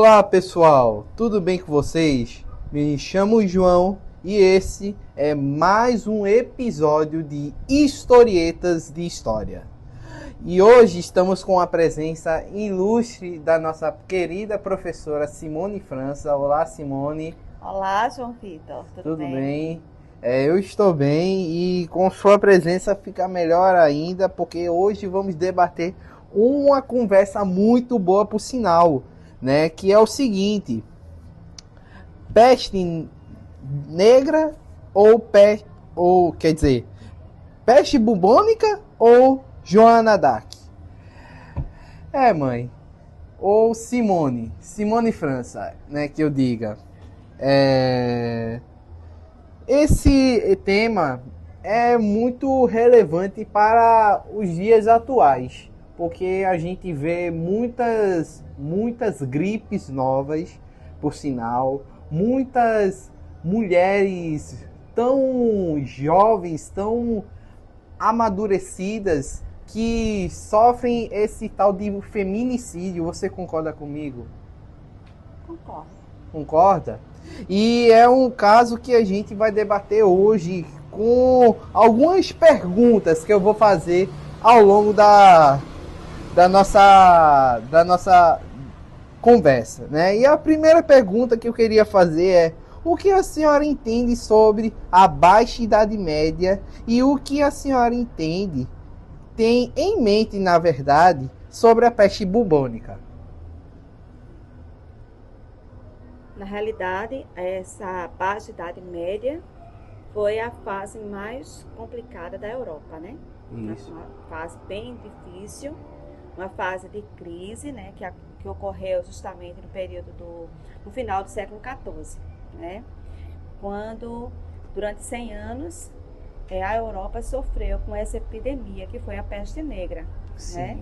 Olá pessoal, tudo bem com vocês? Me chamo João e esse é mais um episódio de Historietas de História. E hoje estamos com a presença ilustre da nossa querida professora Simone França. Olá, Simone. Olá, João Vitor, tudo bem? Eu estou bem e com sua presença fica melhor ainda, porque hoje vamos debater uma conversa muito boa, por sinal, né? Que é o seguinte: peste negra ou quer dizer, peste bubônica ou Joana d'Arc? Mãe, ou Simone França, né? Que eu diga. Esse tema é muito relevante para os dias atuais, porque a gente vê muitas gripes novas, por sinal, muitas mulheres tão jovens, tão amadurecidas, que sofrem esse tal de feminicídio. Você concorda comigo? Concordo. Concorda? E é um caso que a gente vai debater hoje com algumas perguntas que eu vou fazer ao longo da nossa conversa, né? E a primeira pergunta que eu queria fazer é: o que a senhora entende sobre a Baixa Idade Média e o que a senhora tem em mente, na verdade, sobre a peste bubônica? Na realidade, essa Baixa Idade Média foi a fase mais complicada da Europa, né? Isso. Uma fase bem difícil, uma fase de crise, né? Que ocorreu justamente no final do século XIV, né? Quando, durante 100 anos, a Europa sofreu com essa epidemia, que foi a peste negra, né?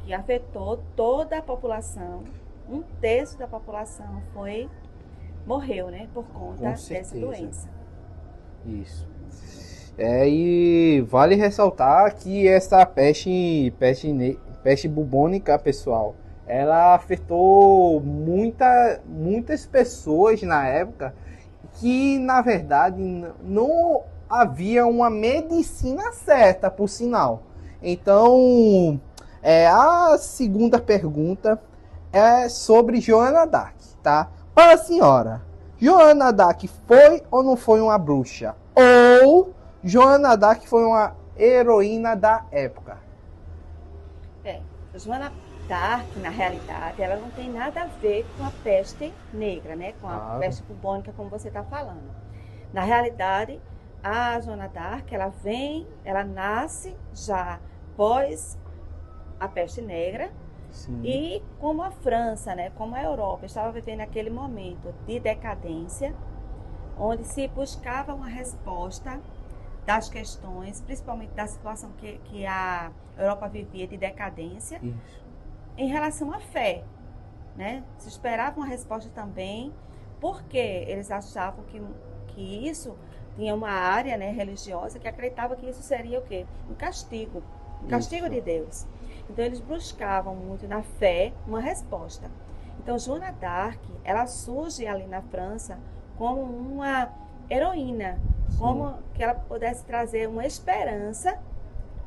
Que afetou toda a população. Um terço da população morreu, né, por conta dessa doença. Isso. E vale ressaltar que essa peste bubônica, pessoal, ela afetou muitas pessoas na época, que na verdade não havia uma medicina certa, por sinal. Então, a segunda pergunta é sobre Joana d'Arc, tá? Para a senhora, Joana d'Arc foi ou não foi uma bruxa? Ou Joana d'Arc foi uma heroína da época? Joana d'Arc, na realidade, ela não tem nada a ver com a peste negra, né? Com a peste bubônica, como você está falando. Na realidade, a Joana d'Arc, ela nasce já pós a peste negra. Sim. E como a França, né, como a Europa estava vivendo aquele momento de decadência, onde se buscava uma resposta das questões, principalmente da situação que a Europa vivia de decadência. Isso. Em relação à fé, né? Se esperava uma resposta também, porque eles achavam que isso tinha uma área, né, religiosa, que acreditava que isso seria o quê? Um castigo de Deus. Então, eles buscavam muito na fé uma resposta. Então, Joana d'Arc, ela surge ali na França como uma heroína, como que ela pudesse trazer uma esperança,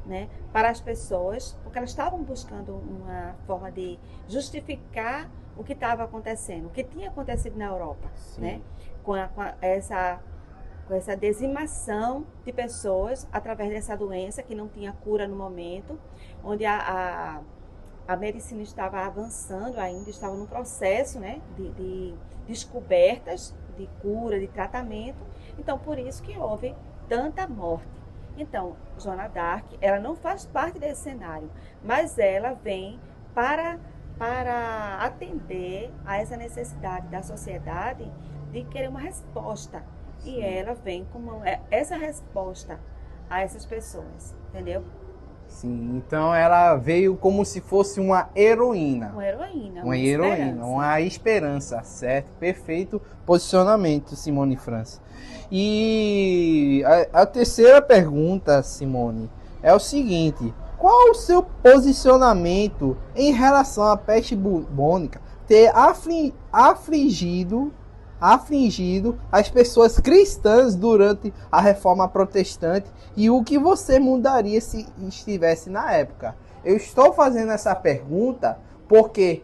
né, para as pessoas, porque elas estavam buscando uma forma de justificar o que estava acontecendo, o que tinha acontecido na Europa, né, com essa dizimação de pessoas através dessa doença que não tinha cura no momento, onde a medicina estava avançando ainda, estava num processo, né, de descobertas, de cura, de tratamento. Então, por isso que houve tanta morte. Então, Joana d'Arc, ela não faz parte desse cenário, mas ela vem para atender a essa necessidade da sociedade de querer uma resposta. E ela vem como essa resposta a essas pessoas, entendeu? Sim, então ela veio como se fosse uma heroína. Uma heroína, uma esperança, certo? Perfeito posicionamento, Simone França. E a terceira pergunta, Simone, é o seguinte: qual o seu posicionamento em relação à peste bubônica ter afligido as pessoas cristãs durante a Reforma Protestante e o que você mudaria se estivesse na época? Eu estou fazendo essa pergunta porque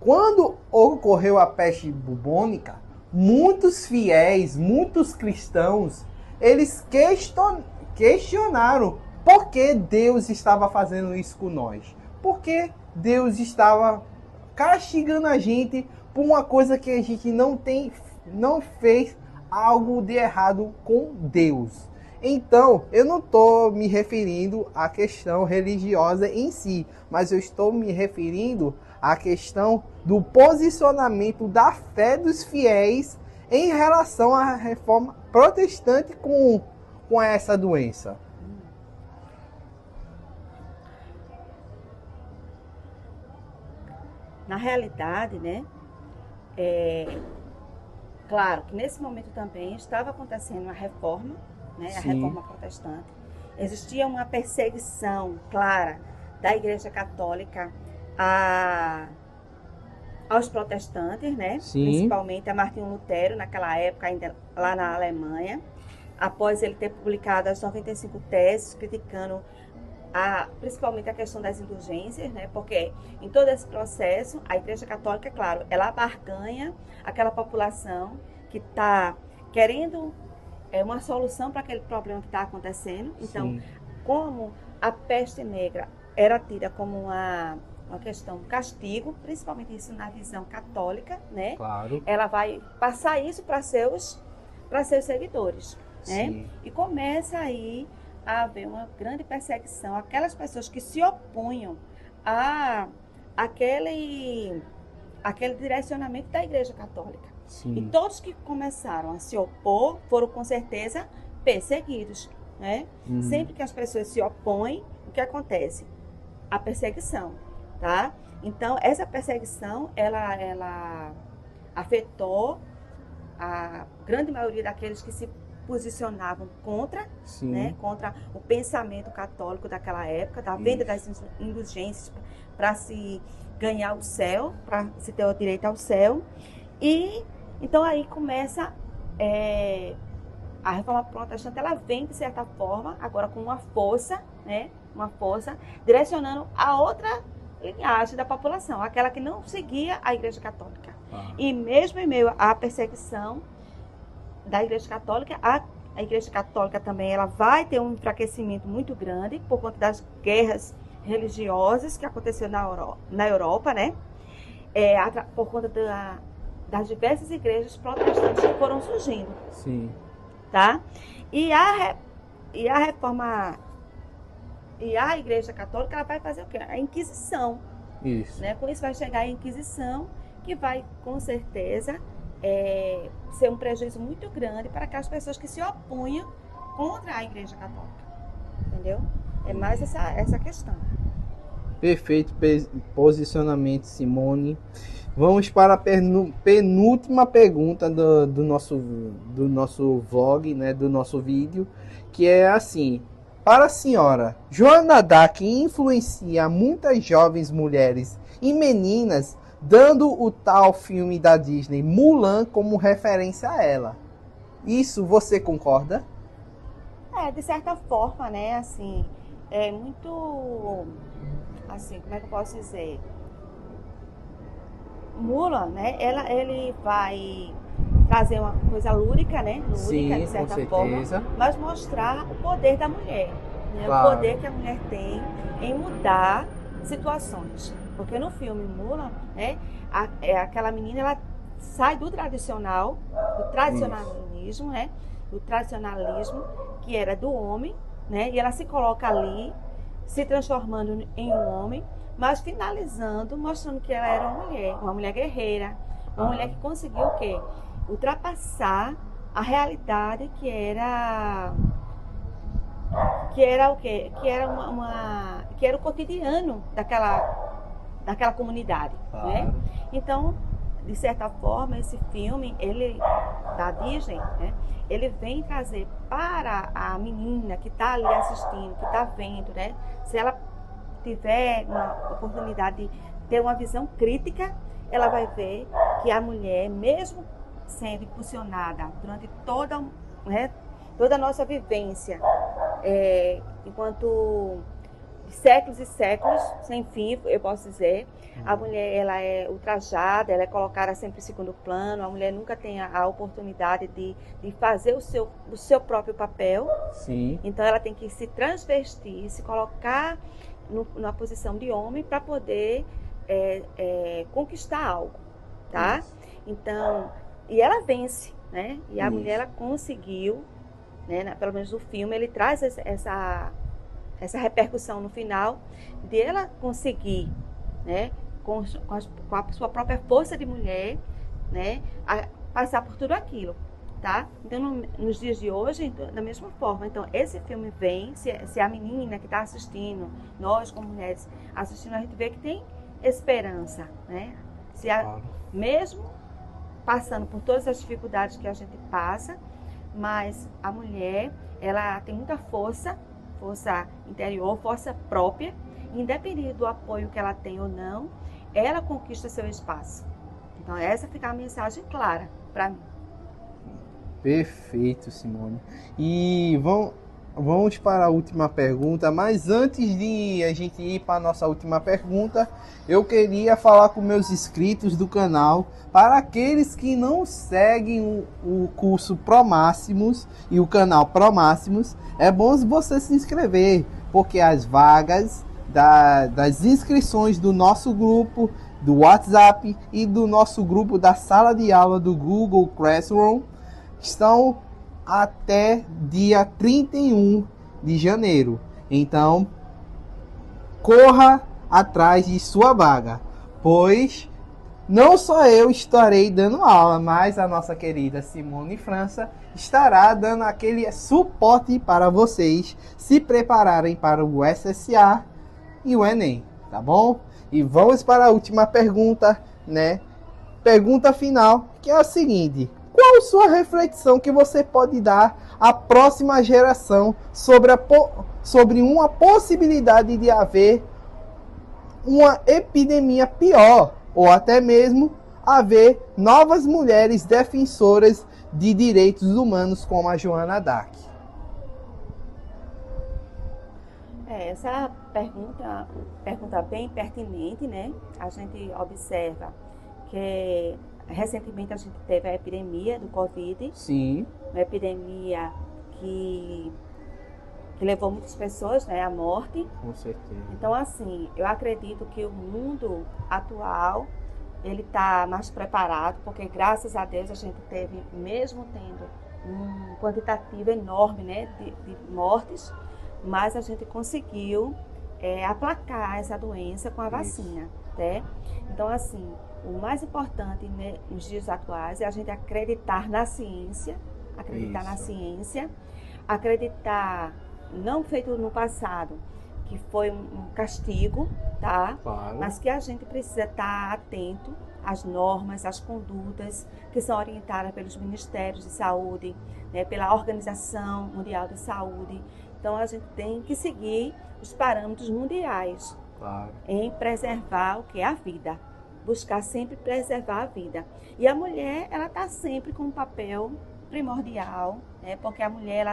quando ocorreu a peste bubônica, muitos fiéis, muitos cristãos, eles questionaram por que Deus estava fazendo isso com nós. Por que Deus estava castigando a gente por uma coisa que a gente não fez algo de errado com Deus. Então, eu não estou me referindo à questão religiosa em si, mas eu estou me referindo à questão do posicionamento da fé dos fiéis em relação à reforma protestante com essa doença. Na realidade, né, claro que nesse momento também estava acontecendo a reforma, né, a reforma protestante. Existia uma perseguição clara da Igreja Católica aos protestantes, né, principalmente a Martinho Lutero, naquela época ainda lá na Alemanha, após ele ter publicado as 95 teses criticando principalmente a questão das indulgências, né? Porque em todo esse processo, a Igreja Católica, claro, ela abarcanha aquela população que está querendo uma solução para aquele problema que está acontecendo. Então, como a peste negra era tida como uma questão de castigo, principalmente isso na visão católica, né? Claro. Ela vai passar isso para seus seguidores, né? E começa aí a haver uma grande perseguição aquelas pessoas que se opunham àquele direcionamento da Igreja Católica. E todos que começaram a se opor foram com certeza perseguidos, né? Sempre que as pessoas se opõem, o que acontece? A perseguição, tá? Então, essa perseguição, ela afetou a grande maioria daqueles que se posicionavam contra, né, contra o pensamento católico daquela época, da venda das indulgências para se ganhar o céu, para se ter o direito ao céu. E então aí começa a Reforma Protestante, ela vem de certa forma, agora com uma força, né, direcionando a outra linhagem da população, aquela que não seguia a Igreja Católica. E mesmo em meio à perseguição da Igreja Católica, a Igreja Católica também ela vai ter um enfraquecimento muito grande por conta das guerras religiosas que aconteceu na Europa, né? Por conta das diversas igrejas protestantes que foram surgindo. Tá? E a reforma e a Igreja Católica ela vai fazer o quê? A Inquisição. Isso. Né? Com isso vai chegar a Inquisição, que vai com certeza ser um prejuízo muito grande para aquelas pessoas que se opunham contra a Igreja Católica. Entendeu? É mais essa questão. Perfeito posicionamento, Simone. Vamos para a penúltima pergunta do nosso vlog, né, do nosso vídeo, que é assim: para a senhora, Joana d'Arc influencia muitas jovens mulheres e meninas, dando o tal filme da Disney Mulan como referência a ela. Isso você concorda? De certa forma, né, assim, é muito, assim, como é que eu posso dizer? Mulan, né, ele vai trazer uma coisa lúdica, né, de certa forma, mas mostrar o poder da mulher, né, claro. O poder que a mulher tem em mudar situações. Porque no filme Mulan, né, aquela menina ela sai do tradicionalismo, né, do tradicionalismo que era do homem, né, e ela se coloca ali, se transformando em um homem, mas finalizando, mostrando que ela era uma mulher guerreira, uma mulher que conseguiu o quê? Ultrapassar a realidade que era o quê? Que era o cotidiano daquela comunidade, né? Então, de certa forma, esse filme, da Disney, né? Ele vem trazer para a menina que está ali assistindo, que está vendo, né? Se ela tiver uma oportunidade de ter uma visão crítica, ela vai ver que a mulher, mesmo sendo impulsionada durante toda, né, toda a nossa vivência, enquanto séculos e séculos, sem fim, eu posso dizer, a mulher ela é ultrajada, ela é colocada sempre em segundo plano, a mulher nunca tem a oportunidade de fazer o seu próprio papel. Sim. Então ela tem que se transvestir, se colocar na posição de homem para poder conquistar algo, tá? Isso. Então, e ela vence, né? E a mulher ela conseguiu, né? Pelo menos no filme ele traz essa repercussão no final de ela conseguir, né? Com a sua própria força de mulher, né? Passar por tudo aquilo. Tá? Então, nos dias de hoje, da mesma forma. Então, esse filme vem, se a menina que está assistindo, nós como mulheres assistindo, a gente vê que tem esperança, né? Mesmo passando por todas as dificuldades que a gente passa, mas a mulher, ela tem muita força interior, força própria, independente do apoio que ela tem ou não, ela conquista seu espaço. Então, essa fica a mensagem clara para mim. Perfeito, Simone. E vamos para a última pergunta, mas antes de a gente ir para a nossa última pergunta, eu queria falar com meus inscritos do canal, para aqueles que não seguem o curso Pro Máximos e o canal Pro Máximos, é bom você se inscrever, porque as vagas das inscrições do nosso grupo, do WhatsApp e do nosso grupo da sala de aula do Google Classroom estão até dia 31 de janeiro. Então, corra atrás de sua vaga, pois não só eu estarei dando aula, mas a nossa querida Simone França estará dando aquele suporte para vocês se prepararem para o SSA e o Enem, tá bom? E vamos para a última pergunta, né? Pergunta final, que é a seguinte: qual sua reflexão que você pode dar à próxima geração sobre uma possibilidade de haver uma epidemia pior, ou até mesmo haver novas mulheres defensoras de direitos humanos como a Joana Dark? Essa pergunta bem pertinente, né? A gente observa que recentemente a gente teve a epidemia do Covid. Sim. Uma epidemia que levou muitas pessoas, né, à morte. Com certeza. Então, assim, eu acredito que o mundo atual, ele está mais preparado, porque graças a Deus a gente teve, mesmo tendo um quantitativo enorme, né, de mortes, mas a gente conseguiu aplacar essa doença com a vacina, né? Então, assim, o mais importante, né, nos dias atuais é a gente acreditar na ciência, acreditar, não feito no passado, que foi um castigo, tá? Claro. Mas que a gente precisa estar atento às normas, às condutas que são orientadas pelos Ministérios de Saúde, né, pela Organização Mundial de Saúde. Então, a gente tem que seguir os parâmetros mundiais, claro, em preservar o que é a vida. Buscar sempre preservar a vida. E a mulher, ela está sempre com um papel primordial, né? Porque a mulher,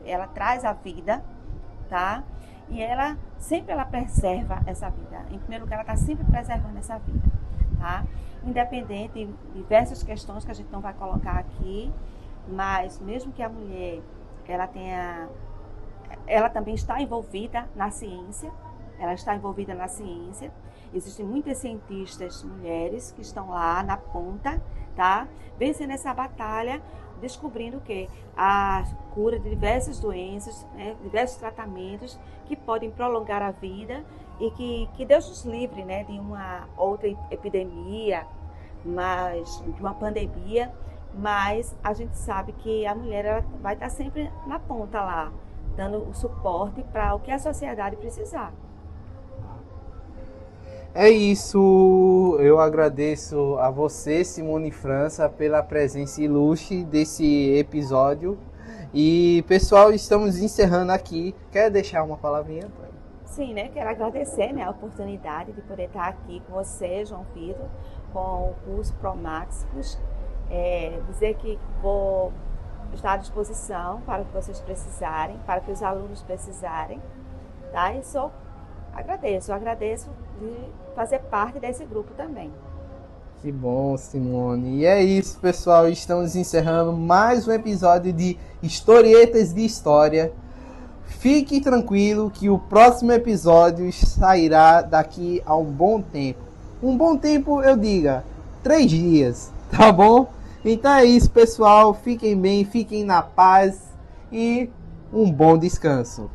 ela traz a vida, tá? E ela sempre preserva essa vida. Em primeiro lugar, ela está sempre preservando essa vida, tá? Independente de diversas questões que a gente não vai colocar aqui, mas mesmo que a mulher, ela também está envolvida na ciência, Existem muitas cientistas mulheres que estão lá na ponta, tá? Vencendo essa batalha, descobrindo que a cura de diversas doenças, né, diversos tratamentos que podem prolongar a vida e que Deus nos livre, né, de uma outra epidemia, de uma pandemia, mas a gente sabe que a mulher ela vai estar sempre na ponta lá, dando o suporte para o que a sociedade precisar. É isso, eu agradeço a você, Simone França, pela presença ilustre desse episódio. E, pessoal, estamos encerrando aqui. Quer deixar uma palavrinha? Sim, né? Quero agradecer, né, a oportunidade de poder estar aqui com você, João Vitor, com o curso Promáximos. Dizer que vou estar à disposição para o que vocês precisarem, para o que os alunos precisarem, tá? E agradeço de fazer parte desse grupo também. Que bom, Simone. E é isso, pessoal. Estamos encerrando mais um episódio de Historietas de História. Fique tranquilo que o próximo episódio sairá daqui a um bom tempo. Um bom tempo, eu diga, 3 dias, tá bom? Então é isso, pessoal. Fiquem bem, fiquem na paz e um bom descanso.